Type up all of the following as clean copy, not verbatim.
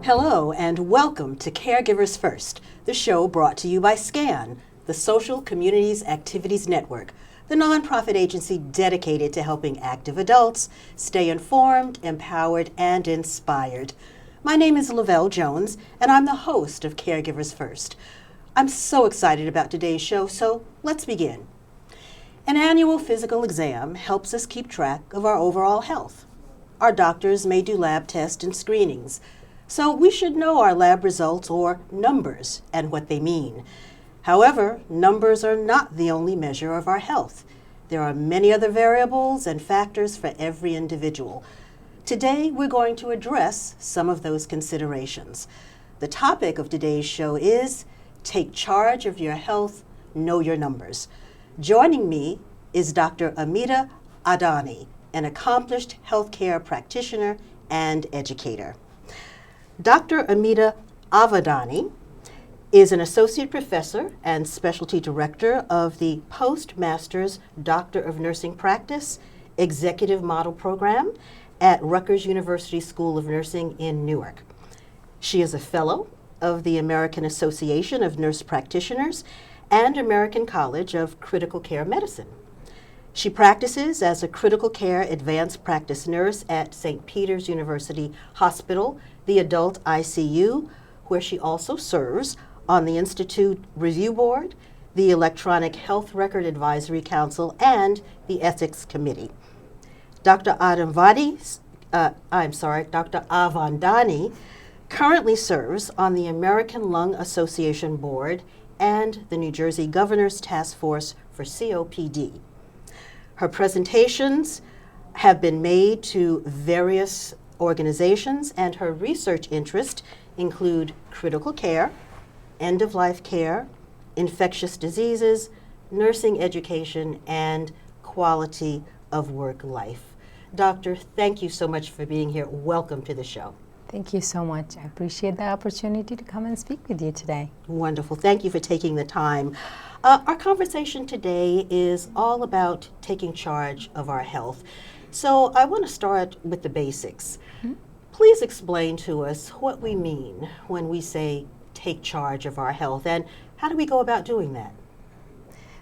Hello and welcome to Caregivers First, the show brought to you by SCAN, the Social Communities Activities Network, the nonprofit agency dedicated to helping active adults stay informed, empowered, and inspired. My name is Lavelle Jones, and I'm the host of Caregivers First. I'm so excited about today's show, so let's begin. An annual physical exam helps us keep track of our overall health. Our doctors may do lab tests and screenings, so we should know our lab results or numbers and what they mean. However, numbers are not the only measure of our health. There are many other variables and factors for every individual. Today, we're going to address some of those considerations. The topic of today's show is Take Charge of Your Health, Know Your Numbers. Joining me is Dr. Amita Adani, an accomplished healthcare practitioner and educator. Dr. Amita Avadani is an associate professor and specialty director of the Postmaster's Doctor of Nursing Practice Executive Model Program at Rutgers University School of Nursing in Newark. She is a fellow of the American Association of Nurse Practitioners and American College of Critical Care Medicine. She practices as a critical care advanced practice nurse at St. Peter's University Hospital, the Adult ICU, where she also serves on the Institute Review Board, the Electronic Health Record Advisory Council, and the Ethics Committee. Dr. Avandani currently serves on the American Lung Association Board and the New Jersey Governor's Task Force for COPD. Her presentations have been made to various organizations, and her research interests include critical care, end-of-life care, infectious diseases, nursing education, and quality of work life. Doctor, thank you so much for being here. Welcome to the show. Thank you so much. I appreciate the opportunity to come and speak with you today. Wonderful. Thank you for taking the time. Our conversation today is all about taking charge of our health. So I want to start with the basics. Mm-hmm. Please explain to us what we mean when we say take charge of our health, and how do we go about doing that?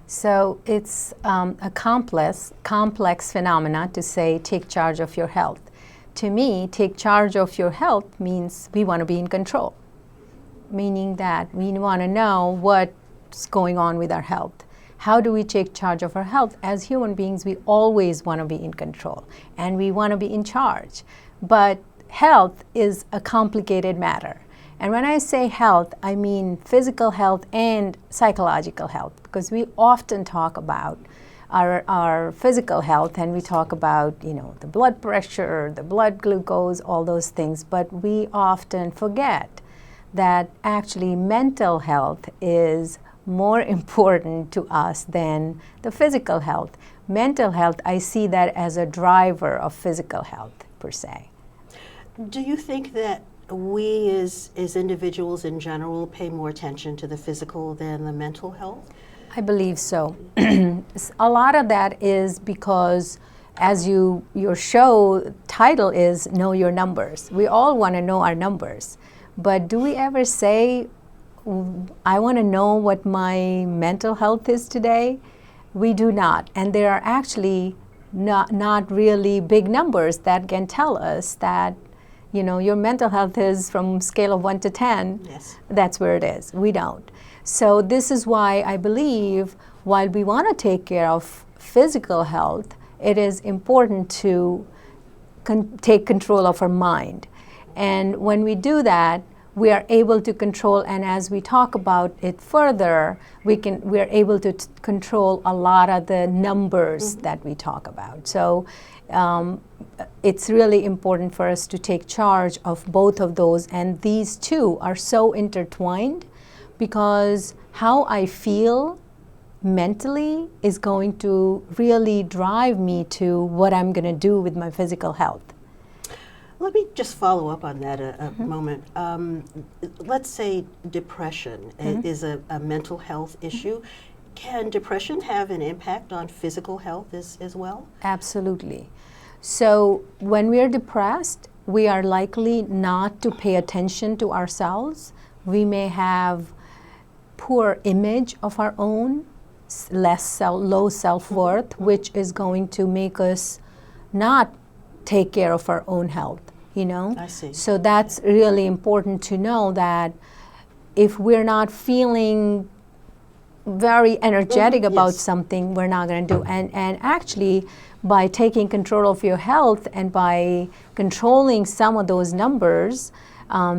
So it's a complex phenomena to say take charge of your health. To me, take charge of your health means we want to be in control, meaning that we want to know what's going on with our health. How do we take charge of our health? As human beings, we always want to be in control and we want to be in charge. But health is a complicated matter. And when I say health, I mean physical health and psychological health, because we often talk about our physical health, and we talk about, the blood pressure, the blood glucose, all those things, but we often forget that actually mental health is more important to us than the physical health. Mental health, I see that as a driver of physical health, per se. Do you think that we as individuals in general pay more attention to the physical than the mental health? I believe so. A lot of that is because, as your show title is Know Your Numbers. We all want to know our numbers. But do we ever say, I want to know what my mental health is today? We do not. And there are actually not really big numbers that can tell us that, your mental health is from scale of 1 to 10. Yes. That's where it is. We don't. So this is why I believe while we want to take care of physical health, it is important to take control of our mind. And when we do that, we are able to control, and as we talk about it further, we are able to control a lot of the numbers that we talk about. So it's really important for us to take charge of both of those, and these two are so intertwined, because how I feel mentally is going to really drive me to what I'm going to do with my physical health. Let me just follow up on that a moment. Let's say depression is a mental health issue. Can depression have an impact on physical health as well? Absolutely. So when we are depressed, we are likely not to pay attention to ourselves. We may have poor image of our own, low self-worth, which is going to make us not take care of our own health, you know? I see. So that's really important to know, that if we're not feeling very energetic about Yes. something, we're not going to do. And actually, by taking control of your health and by controlling some of those numbers,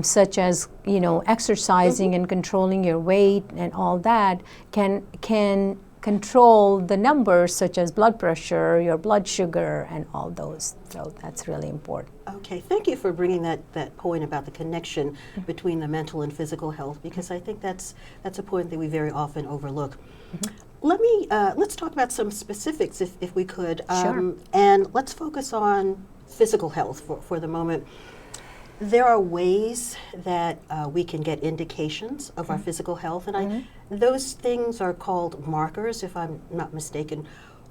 such as, you know, exercising and controlling your weight and all that, can control the numbers such as blood pressure, your blood sugar, and all those. So that's really important. Okay, thank you for bringing that point about the connection between the mental and physical health, because I think that's a point that we very often overlook. Let's talk about some specifics, if we could. Sure. And let's focus on physical health for the moment. There are ways that we can get indications of our physical health, and those things are called markers, if I'm not mistaken.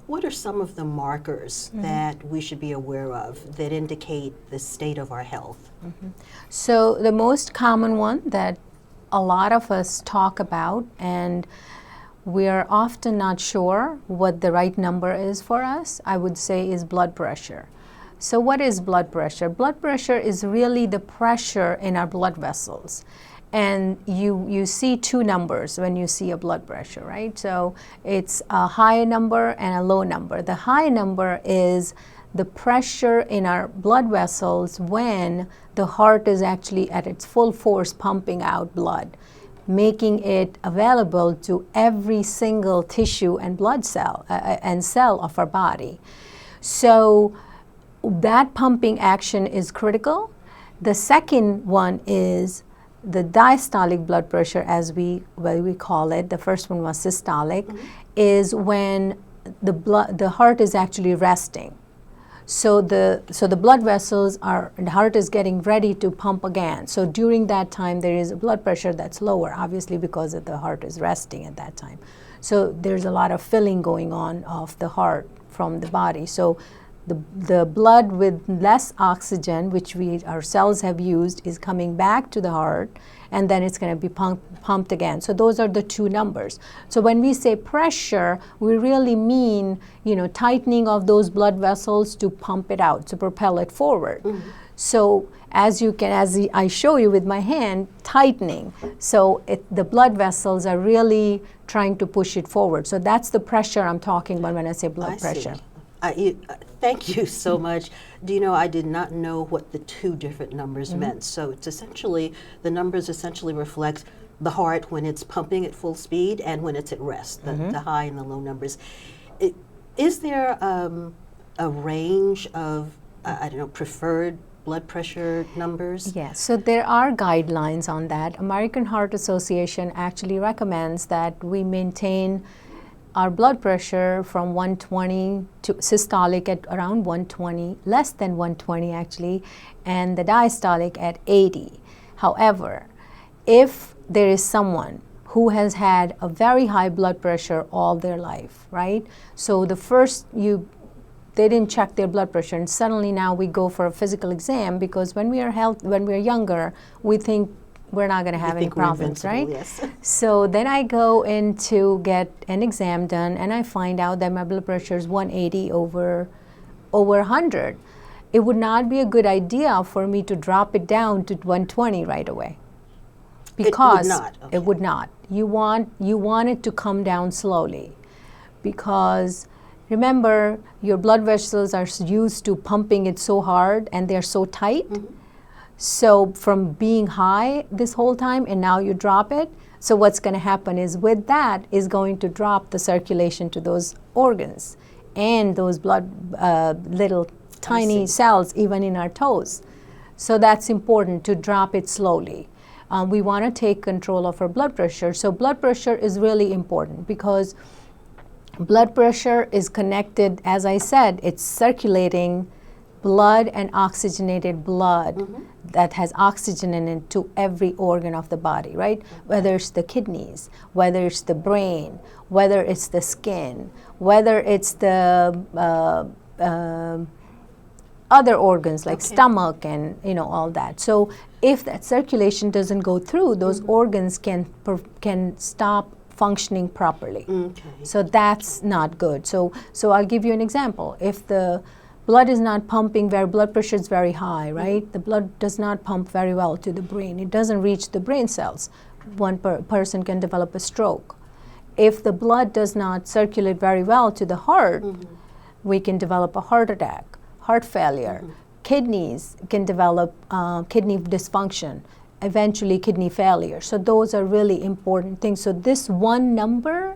What are some of the markers that we should be aware of that indicate the state of our health? So the most common one that a lot of us talk about, and we are often not sure what the right number is for us, I would say, is blood pressure. So what is blood pressure? Blood pressure is really the pressure in our blood vessels. And you see two numbers when you see a blood pressure, right? So it's a high number and a low number. The high number is the pressure in our blood vessels when the heart is actually at its full force pumping out blood, making it available to every single tissue and blood cell and cell of our body. So that pumping action is critical. The second one is the diastolic blood pressure, as we call it. The first one was systolic, is when the heart is actually resting. So the blood vessels the heart is getting ready to pump again. So during that time, there is a blood pressure that's lower, obviously because the heart is resting at that time. So there's a lot of filling going on of the heart from the body. So the blood with less oxygen, which our cells have used, is coming back to the heart, and then it's going to be pumped again. So those are the two numbers. So when we say pressure, we really mean, you know, tightening of those blood vessels to pump it out, to propel it forward. So as I show you with my hand, tightening. So the blood vessels are really trying to push it forward. So that's the pressure I'm talking about when I say blood pressure. Thank you so much. Do you know, I did not know what the two different numbers meant. So it's essentially, the numbers essentially reflect the heart when it's pumping at full speed and when it's at rest, the high and the low numbers. Is there a range of, preferred blood pressure numbers? Yes, so there are guidelines on that. American Heart Association actually recommends that we maintain our blood pressure from 120 to systolic at around 120, less than 120 actually, and the diastolic at 80. However, if there is someone who has had a very high blood pressure all their life, right? So they didn't check their blood pressure, and suddenly now we go for a physical exam, because when we are younger, we think we're not going to have any problems, right? Yes. So then I go in to get an exam done, and I find out that my blood pressure is 180 over 100. It would not be a good idea for me to drop it down to 120 right away. Because it would not. Okay. It would not. You want it to come down slowly, because remember, your blood vessels are used to pumping it so hard and they're so tight. So from being high this whole time, and now you drop it, so what's going to happen is, with that is going to drop the circulation to those organs and those blood little tiny cells even in our toes. So that's important, to drop it slowly. We want to take control of our blood pressure. So blood pressure is really important, because blood pressure is connected, as I said, it's circulating blood and oxygenated blood that has oxygen in it to every organ of the body, right? Whether it's the kidneys, whether it's the brain, whether it's the skin, whether it's the other organs like Okay. stomach and all that. So if that circulation doesn't go through, those organs can stop functioning properly. Okay. So that's not good. So I'll give you an example. If the blood is not pumping, blood pressure is very high, right? The blood does not pump very well to the brain. It doesn't reach the brain cells. One person can develop a stroke. If the blood does not circulate very well to the heart, we can develop a heart attack, heart failure. Kidneys can develop kidney dysfunction, eventually kidney failure. So those are really important things. So this one number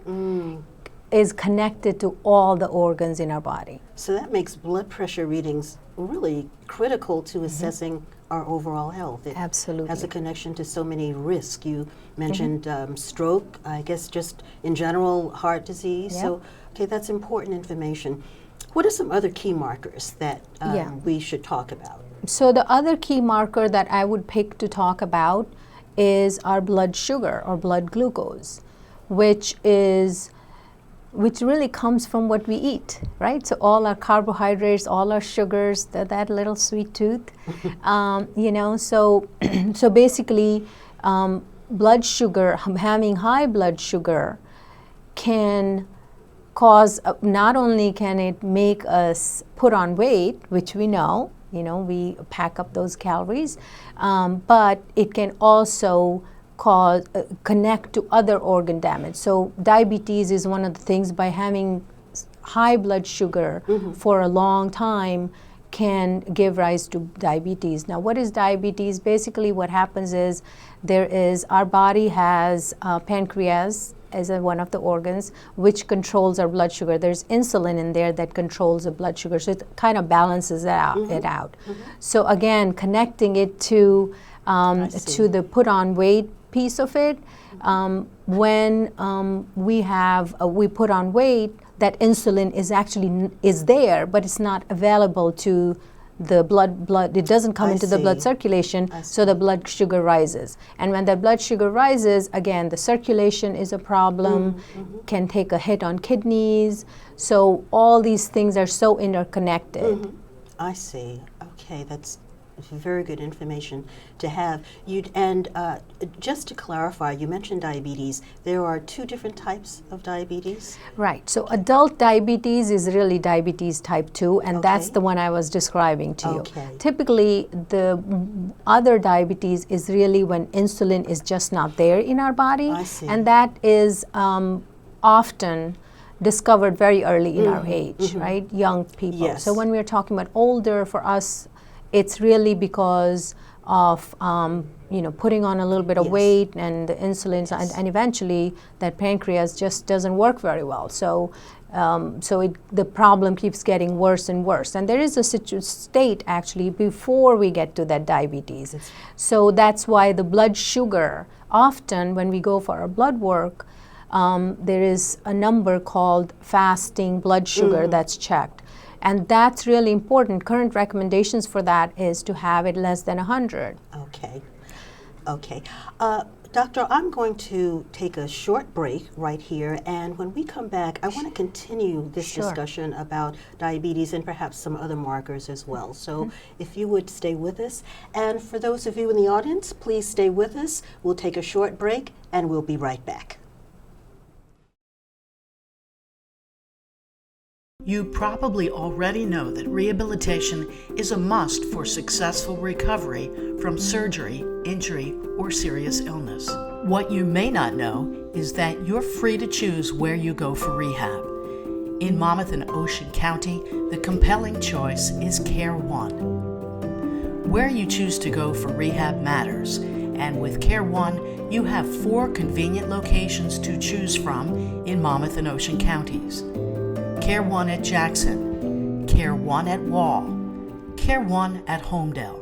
is connected to all the organs in our body. So that makes blood pressure readings really critical to assessing our overall health. It Absolutely. has a connection to so many risks. You mentioned stroke, I guess just in general, heart disease. Yep. So, okay, that's important information. What are some other key markers that Yeah. we should talk about? So the other key marker that I would pick to talk about is our blood sugar or blood glucose, which really comes from what we eat, right? So all our carbohydrates, all our sugars, that little sweet tooth, so basically blood sugar, having high blood sugar can cause, not only can it make us put on weight, which we know, we pack up those calories, but it can also connect to other organ damage. So diabetes is one of the things. By having high blood sugar for a long time can give rise to diabetes. Now, what is diabetes? Basically, what happens is our body has pancreas as one of the organs which controls our blood sugar. There's insulin in there that controls the blood sugar, so it kind of balances it out. So again, connecting it to the put on weight piece of it, when we put on weight, that insulin is there, but it's not available to the blood. It doesn't come into the blood circulation, so the blood sugar rises. And when that blood sugar rises, again, the circulation is a problem, can take a hit on kidneys. So all these things are so interconnected. I see. Okay, that's very good information to have. Just to clarify, you mentioned diabetes. There are two different types of diabetes? Right. So adult diabetes is really diabetes type 2, and that's the one I was describing to you. Typically, the other diabetes is really when insulin is just not there in our body. I see. And that is often discovered very early in our age, right? Young people. Yes. So when we're talking about older, for us, it's really because of putting on a little bit of weight and the insulin, and eventually that pancreas just doesn't work very well. So the problem keeps getting worse and worse. And there is a state actually before we get to that diabetes. So that's why the blood sugar, often when we go for our blood work, there is a number called fasting blood sugar that's checked. And that's really important. Current recommendations for that is to have it less than 100. Okay. Doctor, I'm going to take a short break right here, and when we come back, I want to continue this discussion about diabetes and perhaps some other markers as well. So if you would stay with us, and for those of you in the audience, please stay with us. We'll take a short break, and we'll be right back. You probably already know that rehabilitation is a must for successful recovery from surgery, injury, or serious illness. What you may not know is that you're free to choose where you go for rehab. In Monmouth and Ocean County, the compelling choice is Care One. Where you choose to go for rehab matters, and with Care One, you have 4 convenient locations to choose from in Monmouth and Ocean counties. Care One at Jackson, Care One at Wall, Care One at Homedale,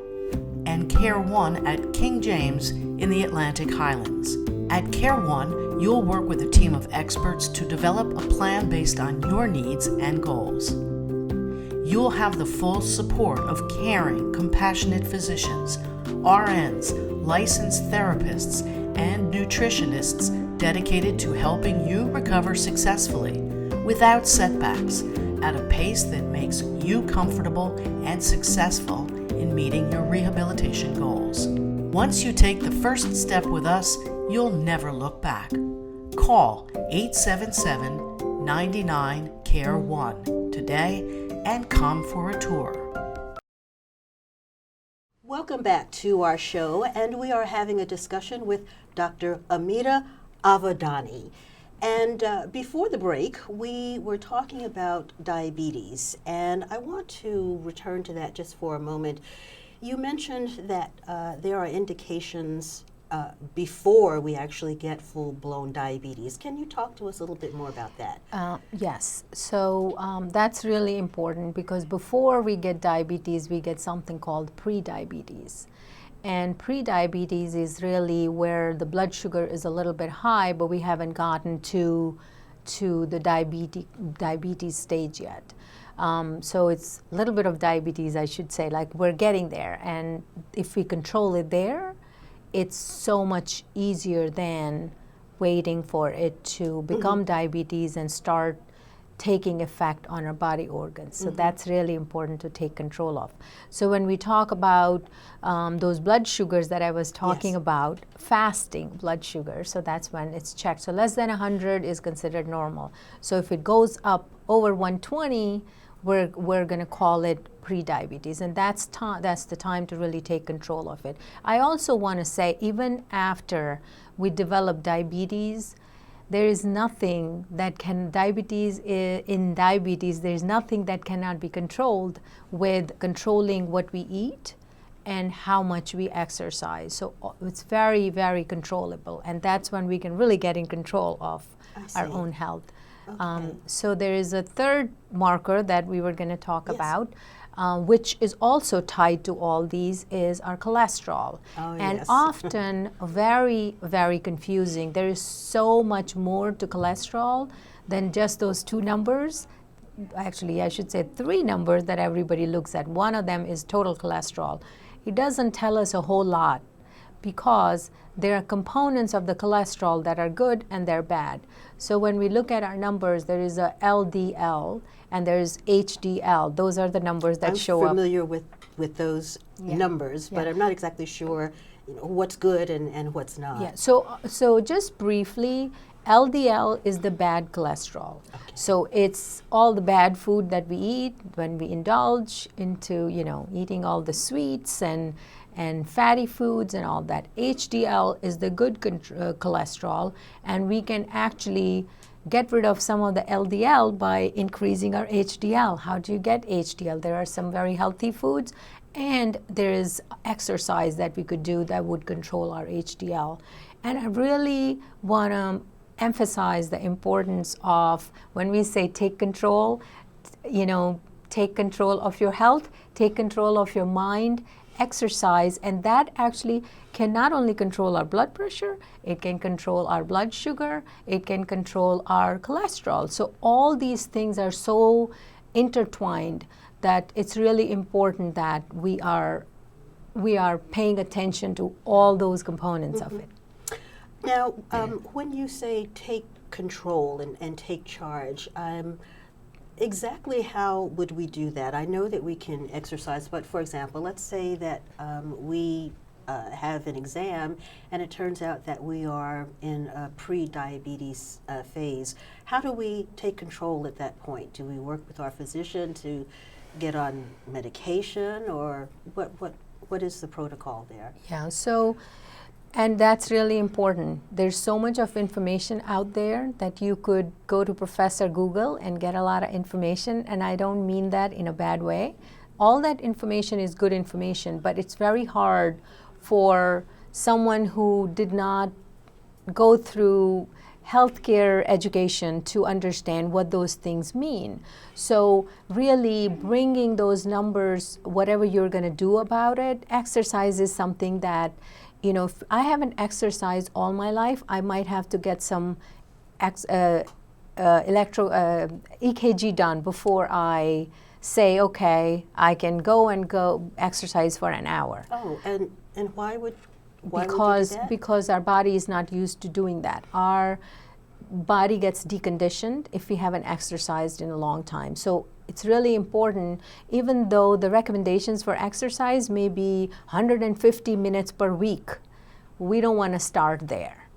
and Care One at King James in the Atlantic Highlands. At Care One, you'll work with a team of experts to develop a plan based on your needs and goals. You'll have the full support of caring, compassionate physicians, RNs, licensed therapists, and nutritionists dedicated to helping you recover successfully without setbacks, at a pace that makes you comfortable and successful in meeting your rehabilitation goals. Once you take the first step with us, you'll never look back. Call 877-99-CARE-1 today and come for a tour. Welcome back to our show, and we are having a discussion with Dr. Amita Avadani. And before the break, we were talking about diabetes, and I want to return to that just for a moment. You mentioned that there are indications before we actually get full-blown diabetes. Can you talk to us a little bit more about that? Yes. So that's really important because before we get diabetes, we get something called pre-diabetes. And pre-diabetes is really where the blood sugar is a little bit high, but we haven't gotten to the diabetes stage yet. So it's a little bit of diabetes, I should say, like we're getting there. And if we control it there, it's so much easier than waiting for it to become diabetes and start taking effect on our body organs. So that's really important to take control of. So when we talk about those blood sugars that I was talking about, fasting blood sugar, so that's when it's checked. So less than 100 is considered normal. So if it goes up over 120, we're going to call it pre-diabetes, and that's the time to really take control of it. I also want to say, even after we develop diabetes, there is nothing that can, in diabetes, there's nothing that cannot be controlled with controlling what we eat and how much we exercise. So it's very, very controllable, and that's when we can really get in control of our own health. Okay. So there is a third marker that we were going to talk about, which is also tied to all these, is our cholesterol. And often very, very confusing. There is so much more to cholesterol than just those two numbers. Actually, I should say three numbers that everybody looks at. One of them is total cholesterol. It doesn't tell us a whole lot because there are components of the cholesterol that are good and they're bad. So when we look at our numbers, there is a LDL and there's HDL. Those are the numbers that show up. I'm familiar with those numbers, but I'm not exactly sure what's good and what's not. Yeah. So just briefly, LDL is the bad cholesterol. Okay. So it's all the bad food that we eat when we indulge into, eating all the sweets and fatty foods and all that. HDL is the good cholesterol, and we can actually get rid of some of the LDL by increasing our HDL. How do you get HDL? There are some very healthy foods, and there is exercise that we could do that would control our HDL. And I really want to emphasize the importance of, when we say take control, take control of your health, take control of your mind, exercise, and that actually can not only control our blood pressure, it can control our blood sugar, it can control our cholesterol. So all these things are so intertwined that it's really important that we are paying attention to all those components of it. Now, when you say take control and take charge, exactly how would we do that? I know that we can exercise, but for example, let's say that we have an exam and it turns out that we are in a pre-diabetes phase. How do we take control at that point? Do we work with our physician to get on medication, or what is the protocol there? Yeah, and that's really important. There's so much of information out there that you could go to Professor Google and get a lot of information, and I don't mean that in a bad way. All that information is good information, but it's very hard for someone who did not go through healthcare education to understand what those things mean. So really bringing those numbers, whatever you're going to do about it, exercise is something that, if I haven't exercised all my life, I might have to get some EKG done before I say, okay, I can go exercise for an hour. Oh, and why would you do that? Because our body is not used to doing that. body gets deconditioned if we haven't exercised in a long time. So it's really important, even though the recommendations for exercise may be 150 minutes per week, we don't want to start there.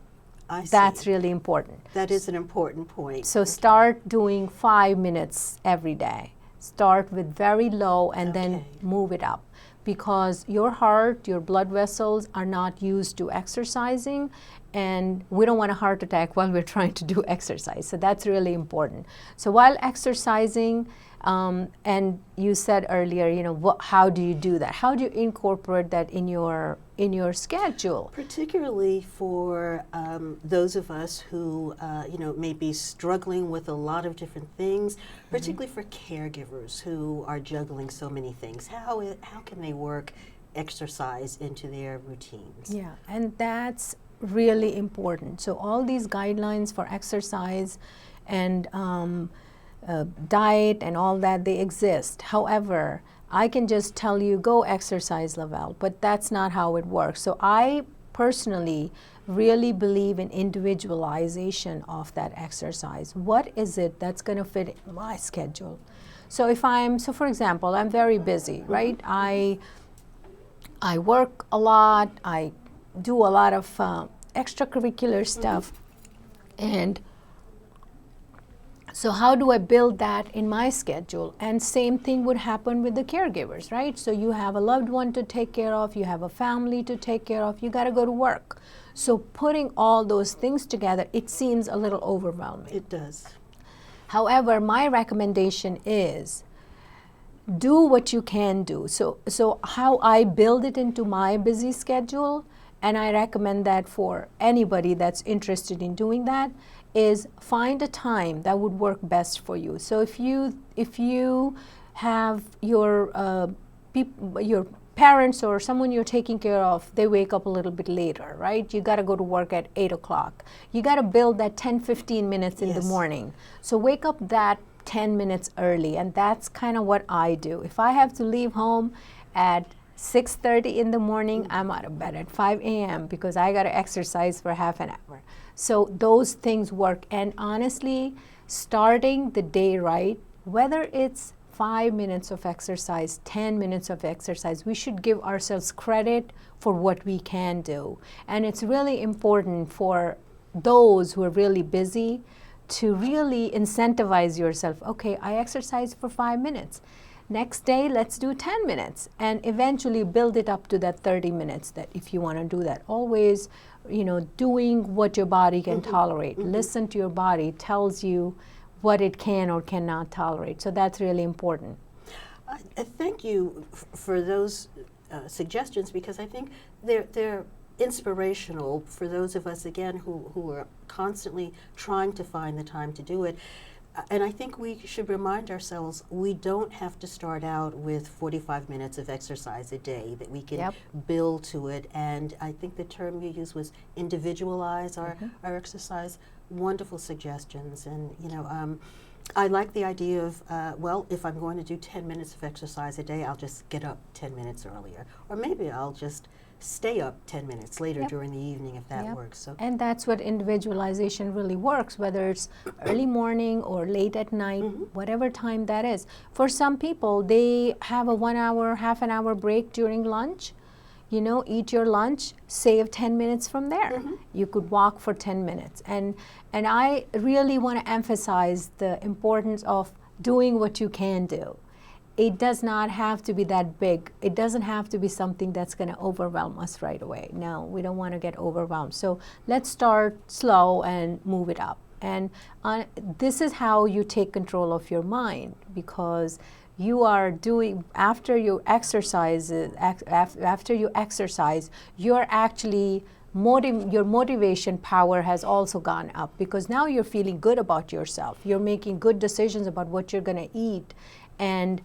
I see. That's really important. That is an important point. So start doing 5 minutes every day. Start with very low and then Okay. move it up, because your heart, your blood vessels are not used to exercising, and we don't want a heart attack while we're trying to do exercise. So that's really important. So while exercising, and you said earlier, you know, how do you do that? How do you incorporate that in your schedule? Particularly for those of us who, may be struggling with a lot of different things, particularly for caregivers who are juggling so many things. How can they work exercise into their routines? Yeah, and that's really important. So all these guidelines for exercise and diet and all that, they exist. However, I can just tell you, go exercise, Lavelle, but that's not how it works. So I personally really believe in individualization of that exercise. What is it that's going to fit in my schedule? So for example, I'm very busy, right? I work a lot, I do a lot of extracurricular stuff, and so how do I build that in my schedule? And same thing would happen with the caregivers, right? So you have a loved one to take care of, you have a family to take care of, you got to go to work. So putting all those things together, it seems a little overwhelming. It does. However, my recommendation is do what you can do. So how I build it into my busy schedule, and I recommend that for anybody that's interested in doing that, is find a time that would work best for you. So if you have your parents or someone you're taking care of, they wake up a little bit later, right? You got to go to work at 8 o'clock. You got to build that 10-15 minutes in the morning. So wake up that 10 minutes early, and that's kind of what I do. If I have to leave home at 6:30 in the morning, I'm out of bed at 5 a.m. because I got to exercise for half an hour. So those things work. And honestly, starting the day right, whether it's 5 minutes of exercise, 10 minutes of exercise, we should give ourselves credit for what we can do. And it's really important for those who are really busy to really incentivize yourself. Okay, I exercise for 5 minutes. Next day, let's do 10 minutes, and eventually build it up to that 30 minutes that if you want to do that. Always, doing what your body can tolerate. Listen to your body, tells you what it can or cannot tolerate. So that's really important. I thank you for those suggestions, because I think they're inspirational for those of us, again, who are constantly trying to find the time to do it. And I think we should remind ourselves we don't have to start out with 45 minutes of exercise a day, that we can build to it. And I think the term you used was individualize our exercise. Wonderful suggestions. And, I like the idea of, if I'm going to do 10 minutes of exercise a day, I'll just get up 10 minutes earlier. Or maybe I'll just stay up 10 minutes later during the evening if that works. So. And that's what individualization really works, whether it's early morning or late at night, whatever time that is. For some people, they have a 1 hour, half an hour break during lunch. Eat your lunch, save 10 minutes from there. You could walk for 10 minutes. And I really want to emphasize the importance of doing what you can do. It does not have to be that big. It doesn't have to be something that's going to overwhelm us right away. No, we don't want to get overwhelmed. So let's start slow and move it up. And this is how you take control of your mind, because you are doing, after you exercise, you're actually your motivation power has also gone up, because now you're feeling good about yourself. You're making good decisions about what you're going to eat and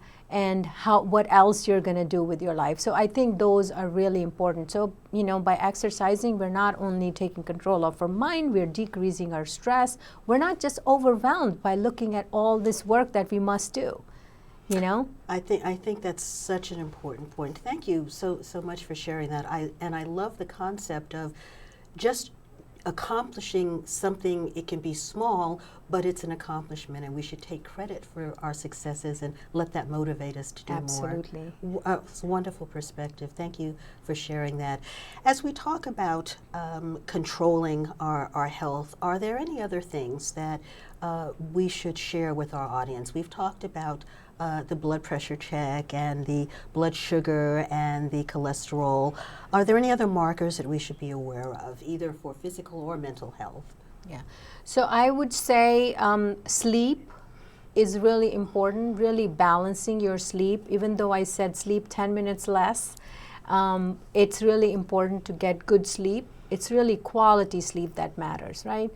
what else you're going to do with your life. So I think those are really important. So, by exercising, we're not only taking control of our mind, we're decreasing our stress. We're not just overwhelmed by looking at all this work that we must do. I think that's such an important point. Thank you so much for sharing that. I love the concept of just accomplishing something, it can be small, but it's an accomplishment, and we should take credit for our successes and let that motivate us to do Absolutely. more. It's a wonderful perspective. Thank you for sharing that. As we talk about controlling our health, are there any other things that we should share with our audience? We've talked about the blood pressure check and the blood sugar and the cholesterol. Are there any other markers that we should be aware of, either for physical or mental health? Yeah. So I would say sleep is really important, really balancing your sleep. Even though I said sleep 10 minutes less, it's really important to get good sleep. It's really quality sleep that matters, right?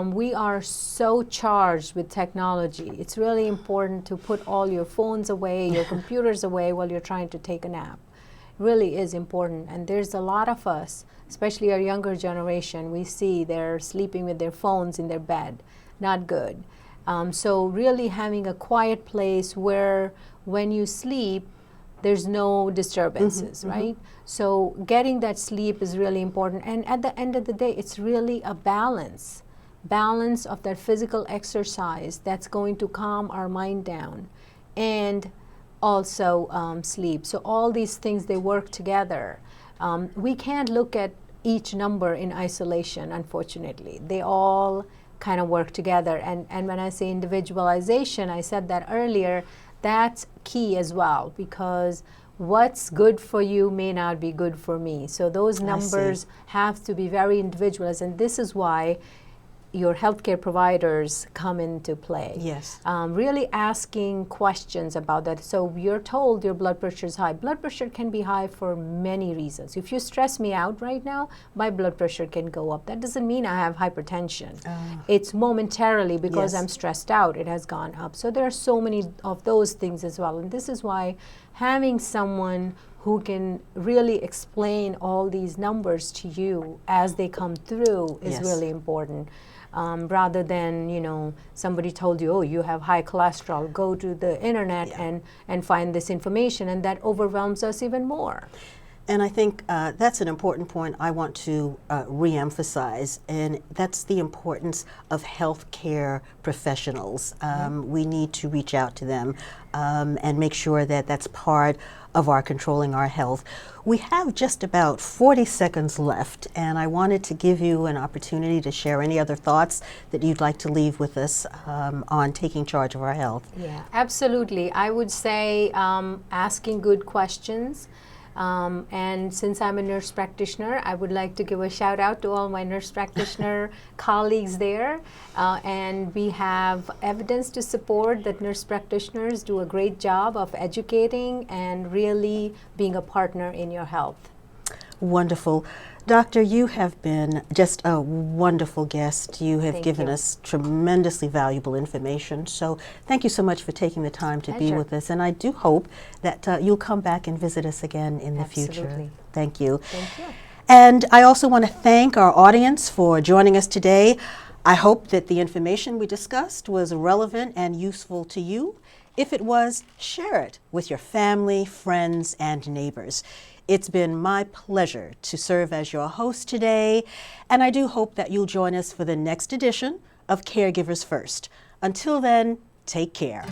We are so charged with technology. It's really important to put all your phones away, your computers away while you're trying to take a nap. It really is important. And there's a lot of us, especially our younger generation, we see they're sleeping with their phones in their bed. Not good. So really having a quiet place where when you sleep, there's no disturbances, right? So getting that sleep is really important. And at the end of the day, it's really a balance of that physical exercise that's going to calm our mind down, and also sleep. So all these things, they work together. We can't look at each number in isolation, unfortunately. They all kind of work together. And when I say individualization, I said that earlier, that's key as well, because what's good for you may not be good for me. So those numbers have to be very individualized, and this is why your healthcare providers come into play. Yes. Really asking questions about that. So you're told your blood pressure is high. Blood pressure can be high for many reasons. If you stress me out right now, my blood pressure can go up. That doesn't mean I have hypertension. It's momentarily because I'm stressed out, it has gone up. So there are so many of those things as well. And this is why having someone who can really explain all these numbers to you as they come through is really important. Rather than, somebody told you, oh, you have high cholesterol, go to the internet and find this information, and that overwhelms us even more. And I think that's an important point I want to reemphasize, and that's the importance of healthcare professionals. We need to reach out to them and make sure that that's part of our controlling our health. We have just about 40 seconds left, and I wanted to give you an opportunity to share any other thoughts that you'd like to leave with us on taking charge of our health. Yeah, absolutely. I would say asking good questions. And since I'm a nurse practitioner, I would like to give a shout out to all my nurse practitioner colleagues there. And we have evidence to support that nurse practitioners do a great job of educating and really being a partner in your health. Wonderful. Doctor, you have been just a wonderful guest. You have given you. us tremendously valuable information. So thank you so much for taking the time to be with us. And I do hope that you'll come back and visit us again in the future. Thank you. Thank you. And I also want to thank our audience for joining us today. I hope that the information we discussed was relevant and useful to you. If it was, share it with your family, friends, and neighbors. It's been my pleasure to serve as your host today, and I do hope that you'll join us for the next edition of Caregivers First. Until then, take care.